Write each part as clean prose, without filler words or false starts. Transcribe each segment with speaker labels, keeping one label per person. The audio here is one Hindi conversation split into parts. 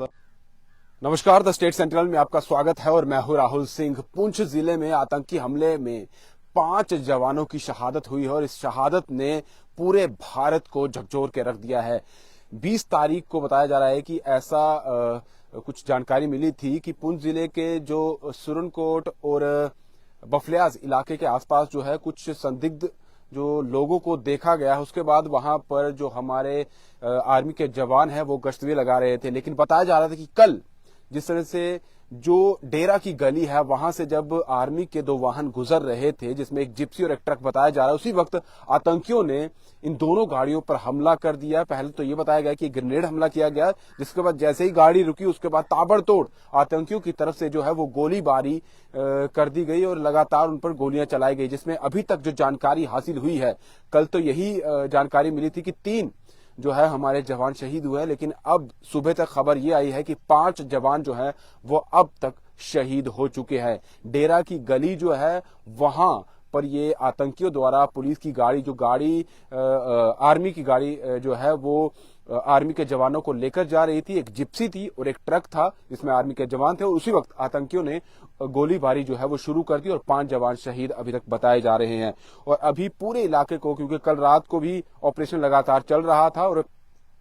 Speaker 1: नमस्कार, द स्टेट सेंट्रल में आपका स्वागत है और मैं हूं राहुल सिंह। पुंछ जिले में आतंकी हमले में 5 जवानों की शहादत हुई है और इस शहादत ने पूरे भारत को झकझोर के रख दिया है। 20 तारीख को बताया जा रहा है कि ऐसा कुछ जानकारी मिली थी कि पुंछ जिले के जो सुरनकोट और बफलियाज इलाके के आसपास जो है कुछ संदिग्ध जो लोगों को देखा गया है। उसके बाद वहां पर जो हमारे आर्मी के जवान हैं वो गश्त लगा रहे थे, लेकिन बताया जा रहा था कि कल जिस तरह से जो डेरा की गली है वहां से जब आर्मी के 2 वाहन गुजर रहे थे, जिसमें एक जिप्सी और एक ट्रक बताया जा रहा है, उसी वक्त आतंकियों ने इन दोनों गाड़ियों पर हमला कर दिया। पहले तो ये बताया गया कि ग्रेनेड हमला किया गया, जिसके बाद जैसे ही गाड़ी रुकी उसके बाद ताबड़तोड़ आतंकियों की तरफ से जो है वो गोलीबारी कर दी गई और लगातार उन पर गोलियां चलाई गई। जिसमें अभी तक जो जानकारी हासिल हुई है, कल तो यही जानकारी मिली थी कि 3 जो है हमारे जवान शहीद हुए हैं, लेकिन अब सुबह तक खबर ये आई है कि 5 जवान जो है वो अब तक शहीद हो चुके हैं। डेरा की गली जो है वहां पर ये आतंकियों द्वारा पुलिस की गाड़ी आर्मी की गाड़ी जो है वो आर्मी के जवानों को लेकर जा रही थी। एक जिप्सी थी और एक ट्रक था जिसमें आर्मी के जवान थे और उसी वक्त आतंकियों ने गोलीबारी जो है वो शुरू कर दी और 5 जवान शहीद अभी तक बताए जा रहे हैं। और अभी पूरे इलाके को, क्योंकि कल रात को भी ऑपरेशन लगातार चल रहा था और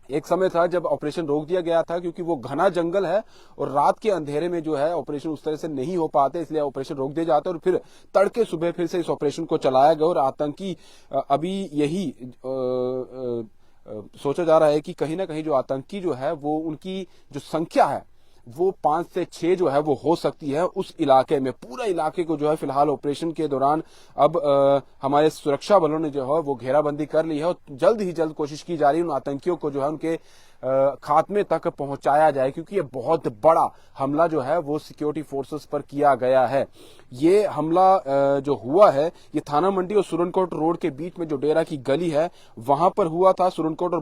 Speaker 1: एक समय था जब ऑपरेशन रोक दिया गया था, क्योंकि वो घना जंगल है और रात के अंधेरे में जो है ऑपरेशन उस तरह से नहीं हो पाते, इसलिए ऑपरेशन रोक दिया जाता है और फिर तड़के सुबह फिर से इस ऑपरेशन को चलाया गया। और आतंकी अभी यही सोचा जा रहा है कि कहीं ना कहीं जो आतंकी जो है वो उनकी जो संख्या है वो 5 से 6 जो है वो हो सकती है उस इलाके में। पूरा इलाके को जो है फिलहाल ऑपरेशन के दौरान अब हमारे सुरक्षा बलों ने जो है वो घेराबंदी कर ली है और जल्द ही जल्द कोशिश की जा रही है उन आतंकियों को जो है उनके खात्मे तक पहुंचाया जाए, क्योंकि ये बहुत बड़ा हमला जो है वो सिक्योरिटी फोर्सेस पर किया गया है। ये हमला जो हुआ है ये थाना मंडी और सुरनकोट रोड के बीच में जो डेरा की गली है वहां पर हुआ था। सुरनकोट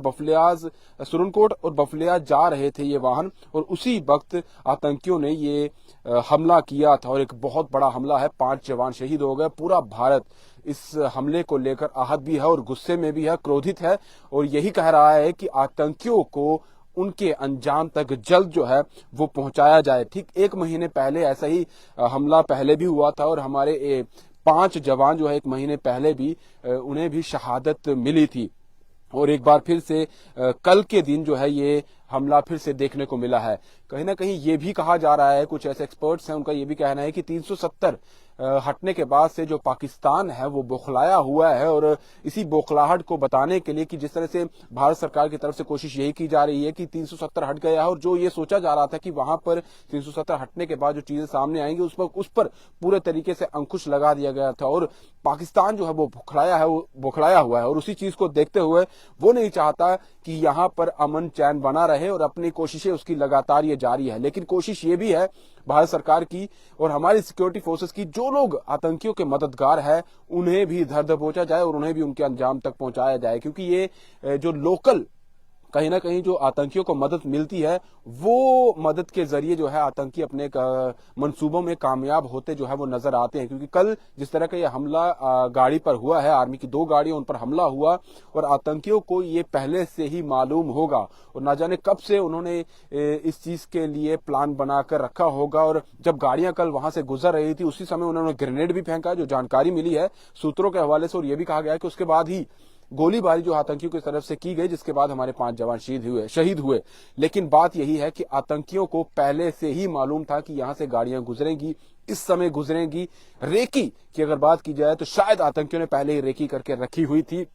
Speaker 1: और बफलियाज जा रहे थे ये वाहन और उसी वक्त आतंकियों ने ये हमला किया था और एक बहुत बड़ा हमला है। 5 जवान शहीद हो गए। पूरा भारत इस हमले को लेकर आहत भी है और गुस्से में भी है, क्रोधित है और यही कह रहा है कि आतंकियों को उनके अंजाम तक जल्द जो है वो पहुंचाया जाए। ठीक 1 महीने पहले ऐसा ही हमला पहले भी हुआ था और हमारे 5 जवान जो है 1 महीने पहले भी उन्हें भी शहादत मिली थी और एक बार फिर से कल के दिन जो है ये हमला फिर से देखने को मिला है। कहीं ना कहीं ये भी कहा जा रहा है, कुछ ऐसे एक्सपर्ट्स हैं उनका ये भी कहना है कि 370 हटने के बाद से जो पाकिस्तान है वो बौखलाया हुआ है और इसी बौखलाहट को बताने के लिए कि जिस तरह से भारत सरकार की तरफ से कोशिश यही की जा रही है कि 370 हट गया है और जो ये सोचा जा रहा था कि वहां पर 370 हटने के बाद जो चीजें सामने आएंगी उस पर पूरे तरीके से अंकुश लगा दिया गया था और पाकिस्तान जो है वो बौखलाया हुआ है और उसी चीज को देखते हुए वो नहीं चाहता कि यहाँ पर अमन चैन बना रहे और अपनी कोशिशें उसकी लगातार ये जारी है। लेकिन कोशिश ये भी है भारत सरकार की और हमारी सिक्योरिटी फोर्सेस की, जो लोग आतंकियों के मददगार है उन्हें भी धर दबोचा जाए और उन्हें भी उनके अंजाम तक पहुंचाया जाए, क्योंकि ये जो लोकल कहीं ना कहीं जो आतंकियों को मदद मिलती है वो मदद के जरिए जो है आतंकी अपने मंसूबों में कामयाब होते जो है वो नजर आते हैं। क्योंकि कल जिस तरह का ये हमला गाड़ी पर हुआ है, आर्मी की 2 गाड़ियां उन पर हमला हुआ और आतंकियों को ये पहले से ही मालूम होगा और ना जाने कब से उन्होंने इस चीज के लिए प्लान बनाकर रखा होगा। और जब गाड़ियां कल वहां से गुजर रही थी उसी समय उन्होंने ग्रेनेड भी फेंका, जो जानकारी मिली है सूत्रों के हवाले से, और यह भी कहा गया है कि उसके बाद ही गोलीबारी जो आतंकियों की तरफ से की गई, जिसके बाद हमारे 5 जवान शहीद हुए। लेकिन बात यही है कि आतंकियों को पहले से ही मालूम था कि यहां से गाड़ियां गुजरेंगी, इस समय गुजरेंगी। रेकी की अगर बात की जाए तो शायद आतंकियों ने पहले ही रेकी करके रखी हुई थी,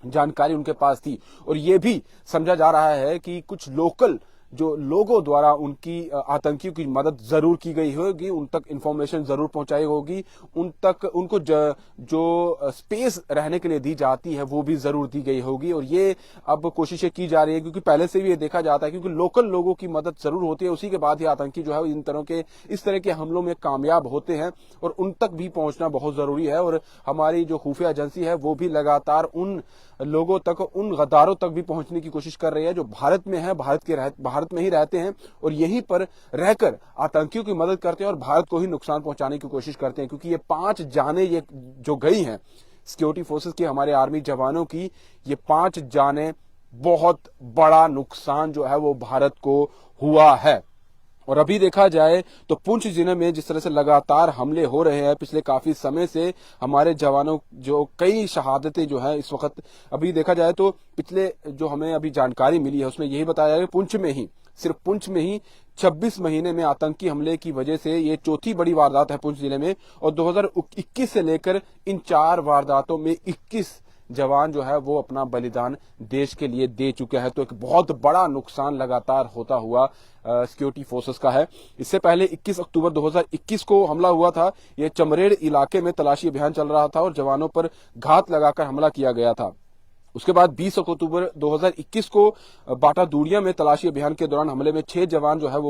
Speaker 1: जानकारी उनके पास थी और यह भी समझा जा रहा है कि कुछ लोकल जो लोगों द्वारा उनकी आतंकियों की मदद जरूर की गई होगी, उन तक इंफॉर्मेशन जरूर पहुंचाई होगी, उन तक उनको जो स्पेस रहने के लिए दी जाती है वो भी जरूर दी गई होगी। और ये अब कोशिशें की जा रही है क्योंकि पहले से भी ये देखा जाता है, क्योंकि लोकल लोगों की मदद जरूर होती है, उसी के बाद ही आतंकी जो है इस तरह के हमलों में कामयाब होते हैं और उन तक भी पहुंचना बहुत जरूरी है। और हमारी जो खुफिया एजेंसी है वो भी लगातार उन लोगों तक, उन गद्दारों तक भी पहुंचने की कोशिश कर रही है जो भारत में है, भारत में ही रहते हैं और यहीं पर रहकर आतंकियों की मदद करते हैं और भारत को ही नुकसान पहुंचाने की कोशिश करते हैं। क्योंकि ये 5 जानें ये जो गई हैं सिक्योरिटी फोर्सेस की, हमारे आर्मी जवानों की, ये 5 जानें बहुत बड़ा नुकसान जो है वो भारत को हुआ है। और अभी देखा जाए तो पुंछ जिले में जिस तरह से लगातार हमले हो रहे हैं पिछले काफी समय से, हमारे जवानों जो कई शहादतें जो है इस वक्त, अभी देखा जाए तो पिछले जो हमें अभी जानकारी मिली है उसमें यही बताया गया पुंछ में ही, सिर्फ पुंछ में ही 26 महीने में आतंकी हमले की वजह से ये चौथी बड़ी वारदात है पुंछ जिले में। और 2021 से लेकर इन 4 वारदातों में 21 जवान जो है वो अपना बलिदान देश के लिए दे चुके हैं। तो एक बहुत बड़ा नुकसान लगातार होता हुआ सिक्योरिटी फोर्सेस का है। इससे पहले 21 अक्टूबर 2021 को हमला हुआ था। ये चमरेड़ इलाके में तलाशी अभियान चल रहा था और जवानों पर घात लगाकर हमला किया गया था। उसके बाद 20 अक्टूबर 2021 को बाटा दूड़िया में तलाशी अभियान के दौरान हमले में 6 जवान जो है वो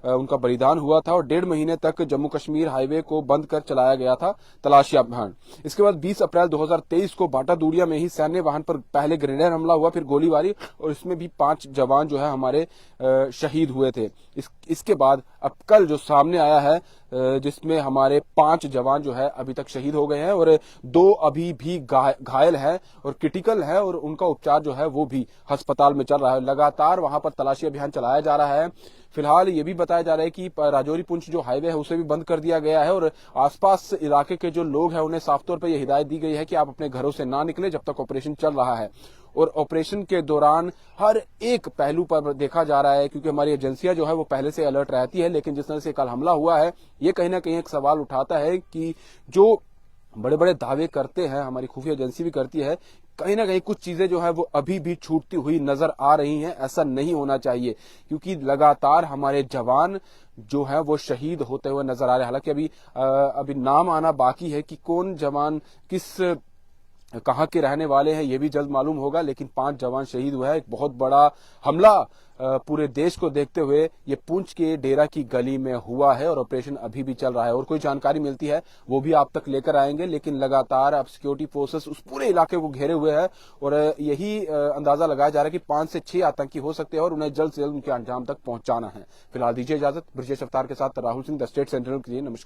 Speaker 1: उनका बलिदान हुआ था और 1.5 महीने तक जम्मू कश्मीर हाईवे को बंद कर चलाया गया था तलाशी अभियान। इसके बाद 20 अप्रैल 2023 को बाटा दूड़िया में ही सैन्य वाहन पर पहले ग्रेनेड हमला हुआ, फिर गोलीबारी, और इसमें भी 5 जवान जो है हमारे शहीद हुए थे। इसके बाद अब कल जो सामने आया है जिसमें हमारे 5 जवान जो है अभी तक शहीद हो गए हैं और 2 अभी भी घायल है और क्रिटिकल है और उनका उपचार जो है वो भी अस्पताल में चल रहा है। लगातार वहां पर तलाशी अभियान चलाया जा रहा है। फिलहाल ये भी बताया जा रहा है कि राजौरी पुंछ जो हाईवे है उसे भी बंद कर दिया गया है और आसपास इलाके के जो लोग हैं उन्हें साफ तौर पर यह हिदायत दी गई है कि आप अपने घरों से ना निकले जब तक ऑपरेशन चल रहा है। और ऑपरेशन के दौरान हर एक पहलू पर देखा जा रहा है, क्योंकि हमारी एजेंसियां जो है वो पहले से अलर्ट रहती है, लेकिन जिस तरह से कल हमला हुआ है ये कहीं ना कहीं एक सवाल उठाता है कि जो बड़े बड़े दावे करते हैं, हमारी खुफिया एजेंसी भी करती है, कहीं ना कहीं कुछ चीजें जो है वो अभी भी छूटती हुई नजर आ रही हैं। ऐसा नहीं होना चाहिए, क्योंकि लगातार हमारे जवान जो है वो शहीद होते हुए नजर आ रहे हैं। हालांकि अभी नाम आना बाकी है कि कौन जवान कहाँ के रहने वाले हैं, ये भी जल्द मालूम होगा, लेकिन 5 जवान शहीद हुए हैं। एक बहुत बड़ा हमला पूरे देश को देखते हुए ये पुंछ के डेरा की गली में हुआ है और ऑपरेशन अभी भी चल रहा है। और कोई जानकारी मिलती है वो भी आप तक लेकर आएंगे, लेकिन लगातार अब सिक्योरिटी फोर्सेस उस पूरे इलाके को घेरे हुए हैं और यही अंदाजा लगाया जा रहा है कि 5 से 6 आतंकी हो सकते हैं और उन्हें जल्द से जल्द उनके अंजाम तक पहुंचाना है। फिलहाल दीजिए इजाजत। ब्रजेश अवतार के साथ Rahul Singh, the state central के लिए। नमस्कार।